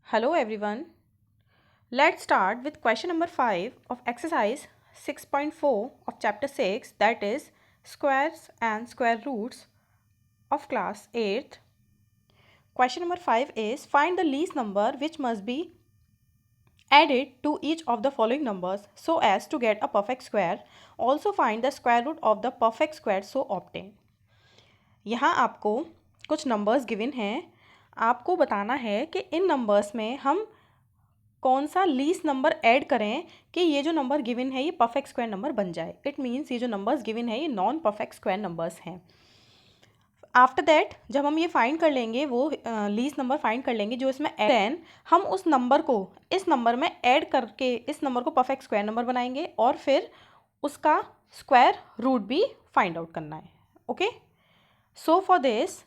Hello everyone. Let's start with question number 5 of exercise 6.4 of chapter 6, that is squares and square roots of class 8th. Question number 5 is find the least number which must be added to each of the following numbers so as to get a perfect square. Also find the square root of the perfect square so obtain. यहाँ आपको कुछ numbers given हैं. आपको बताना है कि इन numbers में हम कौन सा लीस्ट नंबर ऐड करें कि ये जो नंबर गिवन है ये परफेक्ट स्क्वायर नंबर बन जाए. इट मीन्स ये जो नंबर्स गिवन है ये नॉन परफेक्ट स्क्वायर नंबर्स हैं. आफ्टर दैट जब हम ये फाइंड कर लेंगे, वो लीस्ट नंबर फाइंड कर लेंगे जो इसमें देन हम उस नंबर को इस नंबर में ऐड करके इस नंबर को परफेक्ट स्क्वायर नंबर बनाएंगे और फिर उसका स्क्वायर रूट भी फाइंड आउट करना है. ओके, सो फॉर दिस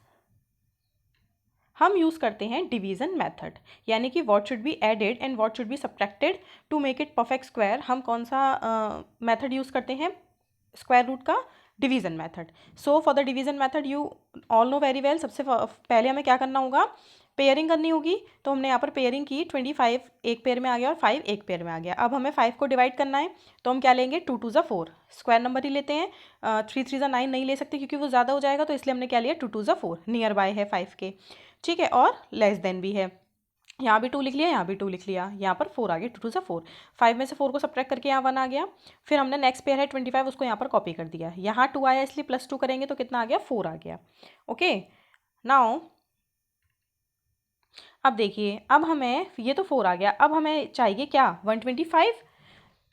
हम यूज़ करते हैं डिवीज़न मेथड, यानी कि what should be added and what should be subtracted to make it perfect square. हम कौन सा मेथड यूज़ करते हैं स्क्वायर रूट का? Division method. So for the division method you all know very well. सबसे पहले हमें क्या करना होगा? पेयरिंग करनी होगी. तो हमने यहाँ पर पेयरिंग की, 25 एक पेयर में आ गया और 5 एक पेयर में आ गया. अब हमें 5 को डिवाइड करना है तो हम क्या लेंगे? 2 2 4 स्क्वायर नंबर ही लेते हैं. 3 3 9 नहीं ले सकते क्योंकि वो ज़्यादा हो जाएगा, तो इसलिए हमने क्या लिया? 2 2 4 नियर बाय है 5 के. ठीक है, और लेस देन भी है. यहाँ भी 2 लिख लिया, यहाँ भी 2 लिख लिया, यहाँ पर 4 आ गया. 2 2 4. 5 में से 4 को सब्ट्रैक्ट करके यहाँ 1 आ गया. फिर हमने नेक्स्ट पेयर है 25, उसको यहाँ पर कॉपी कर दिया. यहाँ 2 आया इसलिए +2 करेंगे तो कितना आ गया? 4 आ गया. ओके, नाउ अब देखिए, अब हमें ये तो 4 आ गया. अब हमें चाहिए क्या? 125.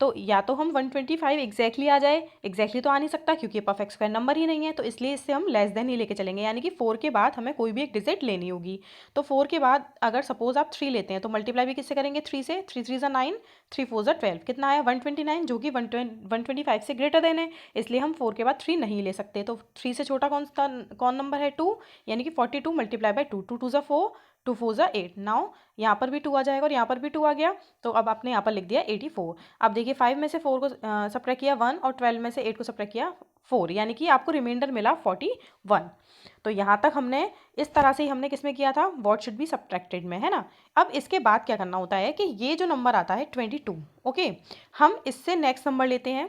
तो या तो हम 125 एग्जैक्टली आ जाए. एग्जैक्टली तो आ नहीं सकता क्योंकि ये परफेक्ट स्क्वायर नंबर ही नहीं है, तो इसलिए इससे हम लेस देन ही लेके चलेंगे, यानी कि 4 के बाद हमें कोई भी एक डिजिट लेनी होगी. तो 4 के बाद अगर सपोज आप 3 लेते हैं तो मल्टीप्लाई भी किससे करेंगे? 3 से. 3 3 ज़ा 9, 3 4 ज़ा 12. कितना आया? 129, जो कि 125 से ग्रेटर देन है, इसलिए हम 4 के बाद 3 नहीं ले सकते. तो 3 से छोटा कौन नंबर है? 2, यानी कि 42 मल्टीप्लाई बाय 2. 2 2 ज़ा 4, 2 4 ज़ा 8. नाउ यहाँ पर भी 2 आ जाएगा और यहाँ पर भी 2 आ गया, तो अब आपने यहाँ पर लिख दिया 84. अब देखिए 5 में से 4 को सब्ट्रैक्ट किया 1 और 12 में से 8 को सब्ट्रैक्ट किया 4, यानी कि आपको रिमाइंडर मिला 41. तो यहाँ तक हमने इस तरह से ही हमने किस में किया था? व्हाट शुड बी सब्ट्रैक्टेड में, है ना. अब इसके बाद क्या करना होता है कि ये जो नंबर आता है 22, ओके, हम इससे नेक्स्ट नंबर लेते हैं.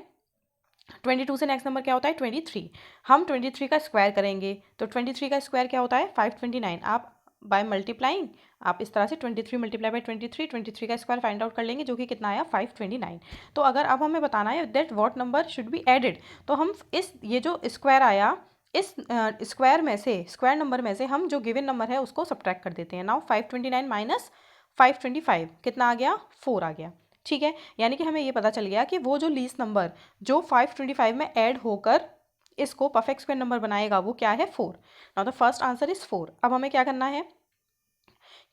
22 से नेक्स्ट नंबर क्या होता है? 23. हम 23 का स्क्वायर करेंगे तो 23 का स्क्वायर क्या होता है? 529. आप बाय मल्टीप्लाइंग आप इस तरह से 23 मल्टीप्लाई बाय 23 का स्क्वायर फाइंड आउट कर लेंगे, जो कि कितना आया? 529. तो अगर अब हमें बताना है that what number should be added, तो हम इस ये जो स्क्वायर आया इस स्क्वायर में से, स्क्वायर नंबर में से हम जो गिवन नंबर है उसको सब्ट्रैक्ट कर देते हैं. नाउ 529 माइनस 525 कितना आ गया? 4 आ गया. ठीक है, यानी कि हमें ये पता चल गया कि वो जो लीस्ट नंबर जो 525 में ऐड होकर इसको परफेक्ट स्क्वायर नंबर बनाएगा वो क्या है? 4. Now the first answer is 4. अब हमें क्या करना है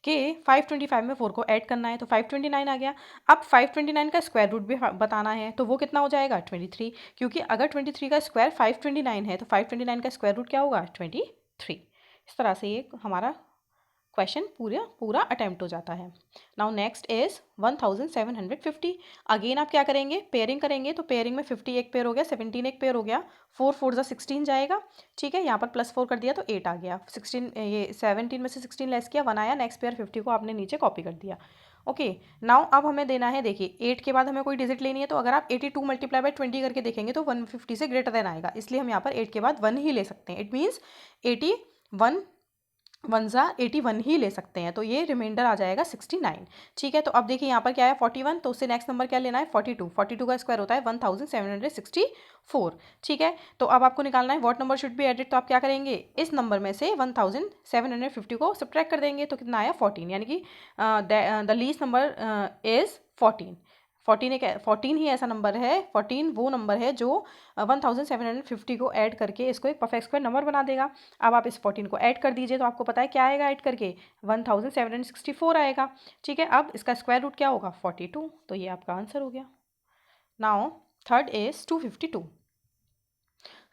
कि 525 में 4 को ऐड करना है, तो 529 आ गया. अब 529 का स्क्वायर रूट भी बताना है, तो वो कितना हो जाएगा? 23, क्योंकि अगर 23 का स्क्वायर 529 है तो 529 का स्क्वायर रूट क्या होगा? 23. इस तरह से ये हमारा क्वेश्चन पूरा अटेम्प्ट हो जाता है. Now next is 1750. अगेन आप क्या करेंगे? पेयरिंग करेंगे. तो पेयरिंग में 50 एक पेयर हो गया, 17 एक पेयर हो गया, 4 4 ज़ा 16 जाएगा. ठीक है, यहाँ पर +4 कर दिया तो 8 आ गया. 16 ये 17 में से 16 लेस किया, 1 आया. नेक्स्ट पेयर 50 को आपने नीचे कॉपी कर दिया. ओके, नाउ अब हमें देना है, देखिए 8 के बाद हमें कोई डिजिट लेनी है, तो अगर आप 82 मल्टीप्लाई बाय 20 करके देखेंगे तो 150 से ग्रेटर देन आएगा, इसलिए हम यहाँ पर 8 के बाद 1 ही ले सकते हैं. इट मीन्स 81 1 ज़ा 81 ही ले सकते हैं, तो ये रिमाइंडर आ जाएगा 69. ठीक है, तो अब देखिए यहाँ पर क्या है? 41, तो उससे नेक्स्ट नंबर क्या लेना है? 42. 42 का स्क्वायर होता है 1764. ठीक है, तो अब आपको निकालना है what number should be added. तो आप क्या करेंगे? इस नंबर में से 1750 को सब्ट्रैक्ट कर देंगे, तो कितना आया? 14, यानी कि द लीस्ट नंबर इज 14. 14 ही ऐसा नंबर है, 14 वो नंबर है जो 1750 को ऐड करके इसको एक परफेक्ट स्क्वायर नंबर बना देगा. अब आप इस 14 को ऐड कर दीजिए, तो आपको पता है क्या आएगा ऐड करके? 1764 आएगा. ठीक है, अब इसका स्क्वायर रूट क्या होगा? 42. तो ये आपका आंसर हो गया. Now third is 252.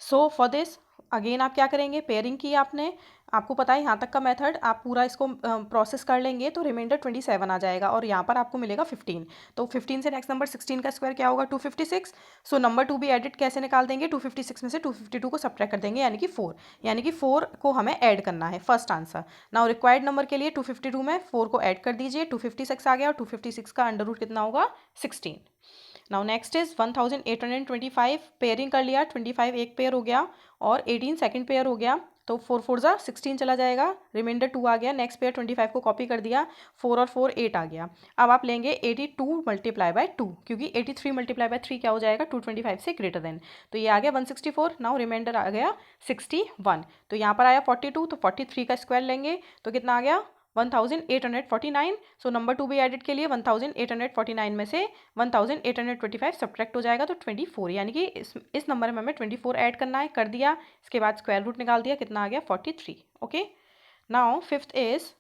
So for this again आप क्या करेंगे, पेयरिंग की आपने, आपको पता है यहाँ तक का मेथड, आप पूरा इसको प्रोसेस कर लेंगे तो रिमाइंडर 27 आ जाएगा और यहाँ पर आपको मिलेगा 15। तो 15 से नेक्स्ट नंबर 16 का स्क्वायर क्या होगा, 256। सो नंबर 2 भी एडिट कैसे निकाल देंगे, 256 में से 252 को सब्ट्रैक्ट कर देंगे, यानी कि 4, यानी कि 4 को हमें ऐड करना है, first answer. Now required number के लिए 252 में 4 को ऐड कर दीजिए, 256 आ गया, और 256 का अंडर रूट कितना होगा, 16। नाउ नेक्स्ट इज 1825, पेयरिंग कर लिया, 25 एक पेयर हो गया और 18 सेकंड पेयर हो गया, तो 4 4 जा 16 चला जाएगा, रिमाइंडर 2 आ गया, नेक्स्ट पेयर 25 को कॉपी कर दिया, 4 और 4 8 आ गया। अब आप लेंगे 82 मल्टीप्लाई बाय 2, क्योंकि 83 मल्टीप्लाई बाय 3 क्या हो जाएगा, 225 से ग्रेटर देन, तो ये आ गया 164। नाउ रिमाइंडर आ गया 61, तो यहाँ पर आया 42, तो 43 का स्क्वायर लेंगे तो कितना आ गया, 1849। सो नंबर 2 भी एडिट के लिए 1849 में से 1825 सब्ट्रैक्ट हो जाएगा, तो 24, यानी कि इस नंबर में हमें 24 ऐड करना है, कर दिया, इसके बाद स्क्वायर रूट निकाल दिया, कितना आ गया, 43। ओके, नाउ फिफ्थ इज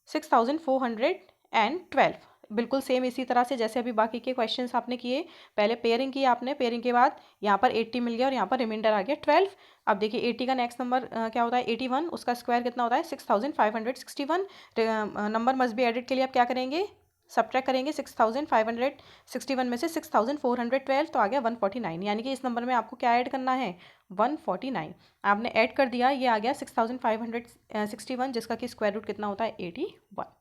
6412, बिल्कुल सेम इसी तरह से जैसे अभी बाकी के क्वेश्चंस आपने किए, पहले पेयरिंग की आपने, पेयरिंग के बाद यहाँ पर 80 मिल गया और यहाँ पर रिमाइंडर आ गया 12। अब देखिए 80 का नेक्स्ट नंबर क्या होता है, 81, उसका स्क्वायर कितना होता है, 6561। नंबर मस्ट बी एडिट के लिए आप क्या करेंगे, सब्ट्रैक्ट करेंगे 6561 में से 6412, तो आ गया 149, यानी कि इस नंबर में आपको क्या ऐड करना है, 149। आपने ऐड कर दिया, ये आ गया 6561, जिसका कि स्क्वायर रूट कितना होता है, 81।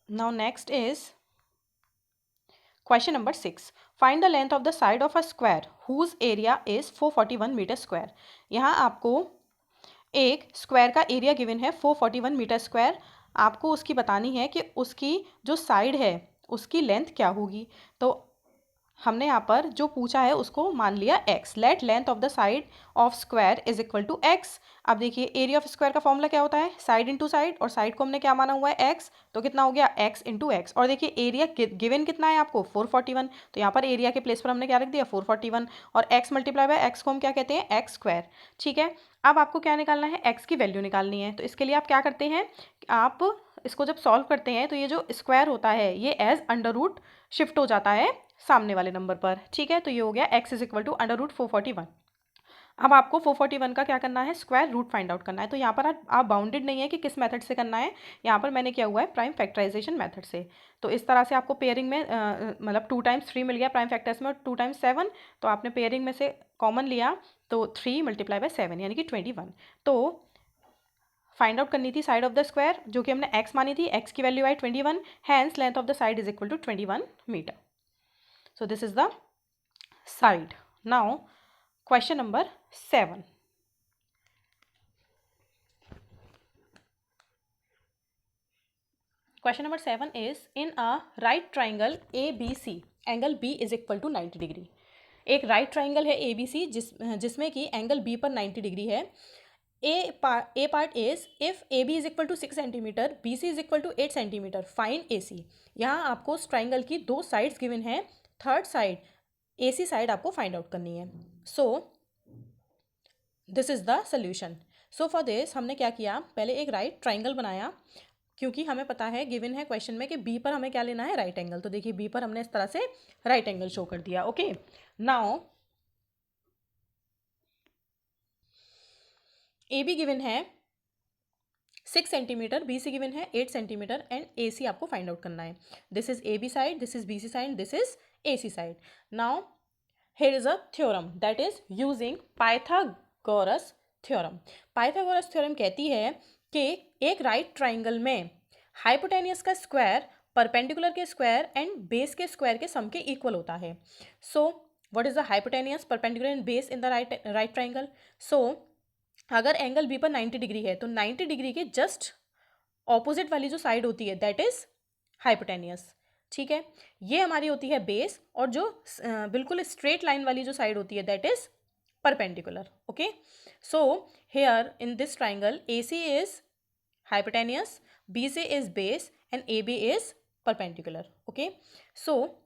Now next is question number 6. Find the length of the side of a square whose area is 441 meter square. यहाँ आपको एक स्क्वायर का एरिया गिवन है 441 मीटर स्क्वायर, आपको उसकी बतानी है कि उसकी जो साइड है उसकी लेंथ क्या होगी। तो हमने यहाँ पर जो पूछा है उसको मान लिया x, let length of the side of square is equal to x। अब देखिए एरिया ऑफ स्क्वायर का फॉर्मूला क्या होता है, साइड इंटू साइड, और साइड को हमने क्या माना हुआ है, x, तो कितना हो गया, x इंटू एक्स। और देखिए एरिया गिवन कितना है आपको, 441, तो यहाँ पर एरिया के प्लेस पर हमने क्या रख दिया, 441, और x मल्टीप्लाई बाय x को हम क्या कहते हैं, एक्स स्क्वायर। ठीक है, अब आपको क्या निकालना है, x की वैल्यू निकालनी है। तो इसके लिए आप क्या करते हैं, आप इसको जब सॉल्व करते हैं तो ये जो स्क्वायर होता है ये एज अंडर रूट शिफ्ट हो जाता है सामने वाले नंबर पर। ठीक है, तो ये हो गया x is equal to under root 441। अब आपको 441 का क्या करना है, स्क्वायर रूट फाइंड आउट करना है। तो यहाँ पर आप बाउंडेड नहीं है कि किस मेथड से करना है, यहाँ पर मैंने किया हुआ है प्राइम फैक्टराइजेशन मेथड से। तो इस तरह से आपको पेयरिंग में मतलब 2 टाइम्स 3 मिल गया प्राइम फैक्टर्स में, और 2 टाइम्स 7, तो आपने पेयरिंग में से कॉमन लिया, तो 3 मल्टीप्लाई बाय 7 यानी कि 21। तो फाइंड आउट करनी थी साइड ऑफ द स्क्वायर, जो कि हमने x मानी थी, x की वैल्यू आई 21, hence length of the side is equal to 21 meter. So this is the side. Now question number 7. Question number 7 is in a right triangle ABC, angle B is equal to 90 degree. एक right triangle है ABC जिसमें कि angle B पर 90 degree है। A part is if AB is equal to 6 centimetre, BC is equal to 8 centimetre, find AC। यहाँ आपको उस triangle की 2 साइड्स गिवन है, थर्ड साइड AC साइड आपको फाइंड आउट करनी है। So this is the solution. So for this हमने क्या किया, पहले एक राइट ट्राइंगल बनाया, क्योंकि हमें पता है गिवन है क्वेश्चन में कि बी पर हमें क्या लेना है, राइट एंगल। तो देखिए बी पर हमने इस तरह से राइट एंगल शो कर दिया। Okay, now A be given है 6 सेंटीमीटर, बी सी गिवन है 8 सेंटीमीटर, एंड ए सी आपको फाइंड आउट करना है। This is A B side, this is B C side, this is A C side. Now here is a theorem that is using Pythagoras theorem. Pythagoras theorem कहती है कि एक right triangle में hypotenuse का square perpendicular के square and base के square के sum के इक्वल होता है। So what is the hypotenuse, perpendicular and base in the right triangle. सो अगर एंगल बी पर 90 डिग्री है तो 90 डिग्री के जस्ट ऑपोजिट वाली जो साइड होती है दैट इज हाइपोटेनियस। ठीक है, ये हमारी होती है बेस, और जो बिल्कुल स्ट्रेट लाइन वाली जो साइड होती है that is perpendicular. Okay, so here in this triangle A C is hypotenuse, B C is base, and A B is perpendicular. Okay, so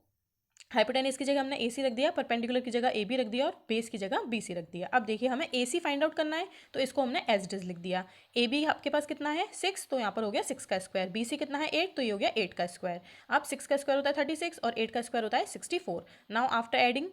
hypotenuse की जगह हमने AC रख दिया, परपेंडिकुलर की जगह AB रख दिया और बेस की जगह BC रख दिया। अब देखिए हमें AC फाइंड आउट करना है तो इसको हमने एज इट इज लिख दिया। AB आपके पास कितना है 6, तो यहाँ पर हो गया 6 का स्क्वायर। BC कितना है 8, तो ये हो गया 8 का स्क्वायर। अब 6 का स्क्वायर होता है 36 और 8 का स्क्वायर होता है 64। Now after adding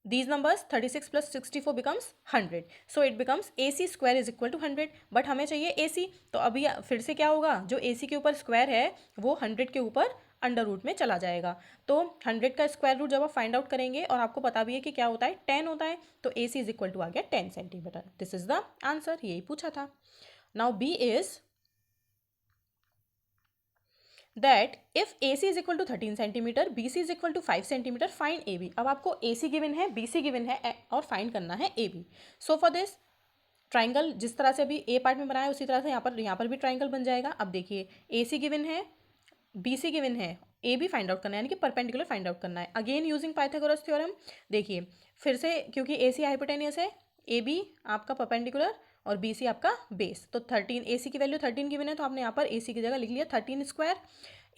these numbers 36 plus 64 becomes 100, so it becomes AC square is equal to 100। But हमें चाहिए AC, तो अभी फिर से क्या होगा, जो AC के ऊपर स्क्वायर है वो 100 के ऊपर अंडर रूट में चला जाएगा। तो 100 का स्क्वायर रूट जब आप फाइंड आउट करेंगे और आपको पता भी है कि क्या होता है 10 होता है, तो AC इज इक्वल टू आ गया 10 centimetre. This is the answer, यही पूछा था। Now B is that if AC is equal to 13 centimetre, BC is equal to 5 centimetre, find AB। अब आपको AC गिवन है, BC गिवन है और फाइंड करना है AB। So for this triangle जिस तरह से अभी A पार्ट में बनाया उसी तरह से यहाँ पर भी ट्राइंगल बन जाएगा। अब देखिए AC गिवन है, BC गिवन है, AB फाइंड आउट करना है, यानी कि परपेंडिकुलर फाइंड आउट करना है। Again using Pythagoras theorem. देखिए फिर से, क्योंकि AC हाइपोटेनियस है, AB आपका परपेंडिकुलर और BC आपका बेस, तो 13 AC की वैल्यू 13 गिवन है, तो आपने यहाँ पर AC की जगह लिख लिया 13 स्क्वायर।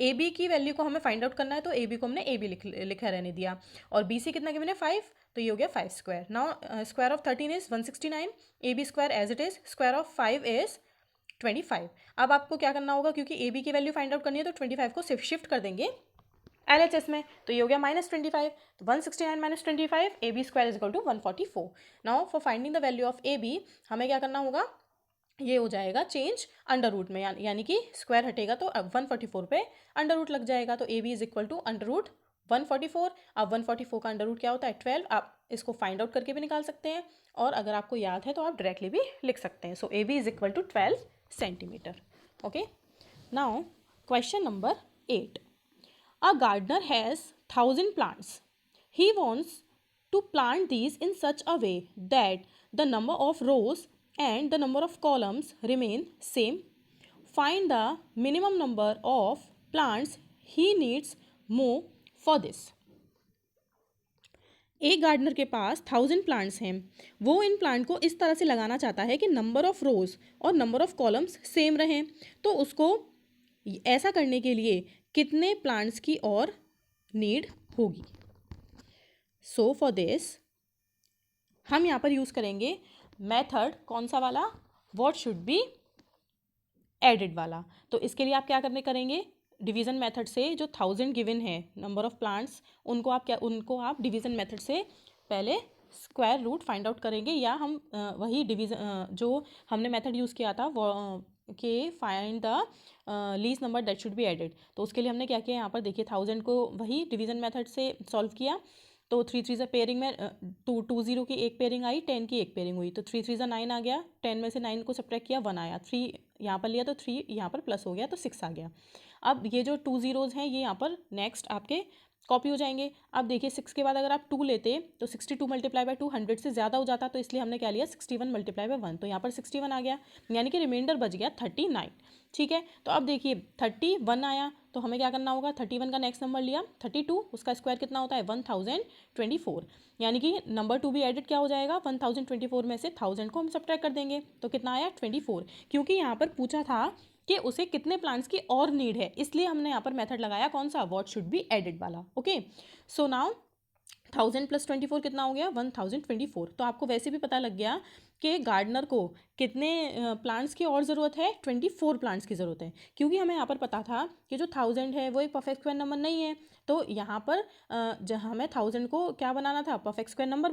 AB की वैल्यू को हमें फाइंड आउट करना है, तो AB को हमने AB लिखा रहने दिया, और BC कितना गिवन है 5, तो ये हो गया 5 square. Now square of 13 is 169, AB square as it is, square of 5 is 25। अब आपको क्या करना होगा, क्योंकि AB की वैल्यू फाइंड आउट करनी है तो 25 को शिफ्ट कर देंगे LHS में, तो ये हो गया -25, तो 169 minus 25, AB square is equal to 144। Now for finding the value of AB हमें क्या करना होगा, ये हो जाएगा चेंज अंडर रूट में, यानी कि स्क्वायर हटेगा तो अब 144 पे अंडर रूट लग जाएगा, तो AB is equal to under root 144। अब 144 का अंडर रूट क्या होता है 12, आप इसको फाइंड आउट करके भी निकाल सकते हैं, और अगर आपको याद है तो आप डायरेक्टली भी लिख सकते हैं। So AB is equal to 12 centimetre. Okay, now question number 8। A gardener has 1000 plants. He wants to plant these in such a way that the number of rows and the number of columns remain same. Find the minimum number of plants he needs more for this. एक gardener के पास 1000 plants हैं। वो in plant को इस तरह से लगाना चाहता है कि नंबर ऑफ रोज और नंबर ऑफ कॉलम्स सेम रहें। तो उसको ऐसा करने के लिए कितने प्लांट्स की और नीड होगी। सो फॉर दिस हम यहाँ पर यूज़ करेंगे मेथड, कौन सा वाला, व्हाट शुड बी एडेड वाला। तो इसके लिए आप क्या करेंगे, डिवीज़न मेथड से जो 1000 गिवन है नंबर ऑफ प्लांट्स, उनको आप डिवीज़न मेथड से पहले स्क्वायर रूट फाइंड आउट करेंगे, या हम वही डिवीज़न जो हमने मेथड यूज़ किया था वो के find the least number that should be added. तो उसके लिए हमने क्या किया, यहाँ पर देखिए 1000 को वही डिवीज़न मेथड से सॉल्व किया, तो 3 3 पेयरिंग में 20 की एक पेयरिंग आई, 10 की एक पेयरिंग हुई, तो 3 3 9 आ गया, 10 में से 9 को सब्ट्रैक्ट किया 1 आया, 3 यहाँ पर लिया तो 3 यहाँ पर प्लस हो गया तो 6 आ गया। अब ये जो 2 zeros हैं ये यहाँ पर नेक्स्ट आपके कॉपी हो जाएंगे। अब देखिए 6 के बाद अगर आप 2 लेते तो 62 मल्टीप्लाई बाय 2 100 से ज़्यादा हो जाता, तो इसलिए हमने क्या लिया 61 मल्टीप्लाई बाय 1, तो यहाँ पर 61 आ गया, यानी कि रिमाइंडर बच गया 39। ठीक है, तो अब देखिए 31 आया, तो हमें क्या करना होगा, 31 का नेक्स्ट नंबर लिया 32, उसका स्क्वायर कितना होता है 1024, यानी कि नंबर 2 भी एडिट क्या हो जाएगा 1024 में से 1000 को हम सब्ट्रैक्ट कर देंगे, तो कितना आया 24। क्योंकि यहाँ पर पूछा था कि उसे कितने प्लांट्स की और नीड है, इसलिए हमने यहाँ पर मेथड लगाया कौन सा, व्हाट शुड बी एडेड वाला। ओके, सो नाउ 1000 प्लस 24 कितना हो गया 1024। तो आपको वैसे भी पता लग गया कि गार्डनर को कितने प्लांट्स की और ज़रूरत है, 24 प्लांट्स की ज़रूरत है, क्योंकि हमें यहाँ पर पता था कि जो 1000 है वो एक परफेक्ट स्क्वायर नंबर नहीं है। तो यहाँ पर जहाँ हमें 1000 को क्या बनाना था, परफेक्ट स्क्वायर नंबर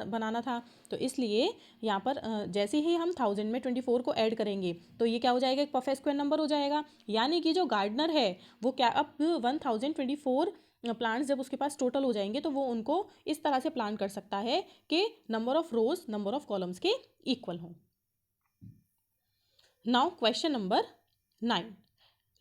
बनाना था। तो इसलिए यहाँ पर जैसे ही हम 1000 में 24 को ऐड करेंगे तो ये क्या हो जाएगा, एक परफेक्ट स्क्वायर नंबर हो जाएगा। यानी कि जो गार्डनर है वो क्या, अब 1024 प्लांट्स जब उसके पास टोटल हो जाएंगे तो वो उनको इस तरह से प्लान कर सकता है कि number of rows number of columns के इक्वल हों। Now question number 9,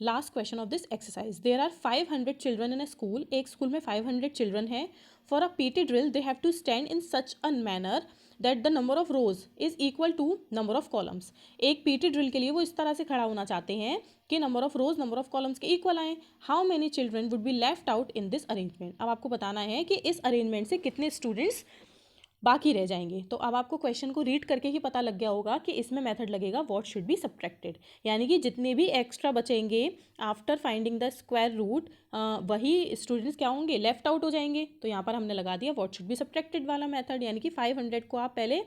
last question of this exercise. There are 500 children in a school. एक स्कूल में 500 चिल्ड्रन है। For a PT drill they have to stand in such a manner that the number of rows is equal to number of columns. एक PT drill के लिए वो इस तरह से खड़ा होना चाहते हैं कि number of rows number of columns के इक्वल आए। How many children would be left out in this arrangement. अब आपको बताना है कि इस अरेंजमेंट से कितने स्टूडेंट्स बाकी रह जाएंगे। तो अब आपको क्वेश्चन को रीड करके ही पता लग गया होगा कि इसमें मेथड लगेगा व्हाट शुड बी सब्ट्रैक्टेड, यानी कि जितने भी एक्स्ट्रा बचेंगे after finding the square root वही स्टूडेंट्स क्या होंगे, लेफ्ट आउट हो जाएंगे। तो यहाँ पर हमने लगा दिया व्हाट शुड बी सब्ट्रैक्टेड वाला मेथड, यानी कि 500 को आप पहले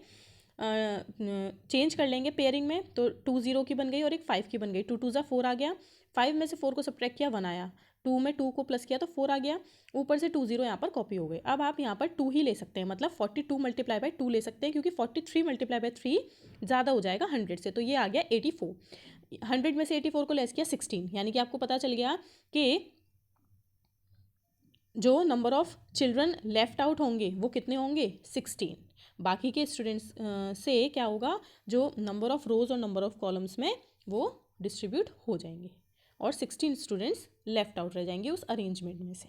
चेंज कर लेंगे पेयरिंग में, तो 2 0 की बन गई और एक 5 की बन गई। 2 2 ज़ा 4 आ गया, 5 में से 4 को सब्ट्रैक्ट किया 1 आया, 2 में 2 को प्लस किया तो 4 आ गया, ऊपर से 2 0 यहाँ पर कॉपी हो गए। अब आप यहाँ पर 2 ही ले सकते हैं, मतलब 42 मल्टीप्लाई बाई 2 ले सकते हैं, क्योंकि 43 मल्टीप्लाई बाई 3 ज़्यादा हो जाएगा 100 से, तो ये आ गया 84। 100 में से 84 को लेस किया 16, यानी कि आपको पता चल गया कि जो number of children left out होंगे वो कितने होंगे, 16। बाकी के स्टूडेंट्स से क्या होगा, जो नंबर ऑफ रोज और नंबर ऑफ कॉलम्स में वो डिस्ट्रीब्यूट हो जाएंगे और 16 स्टूडेंट्स लेफ्ट आउट रह जाएंगे उस अरेंजमेंट में से।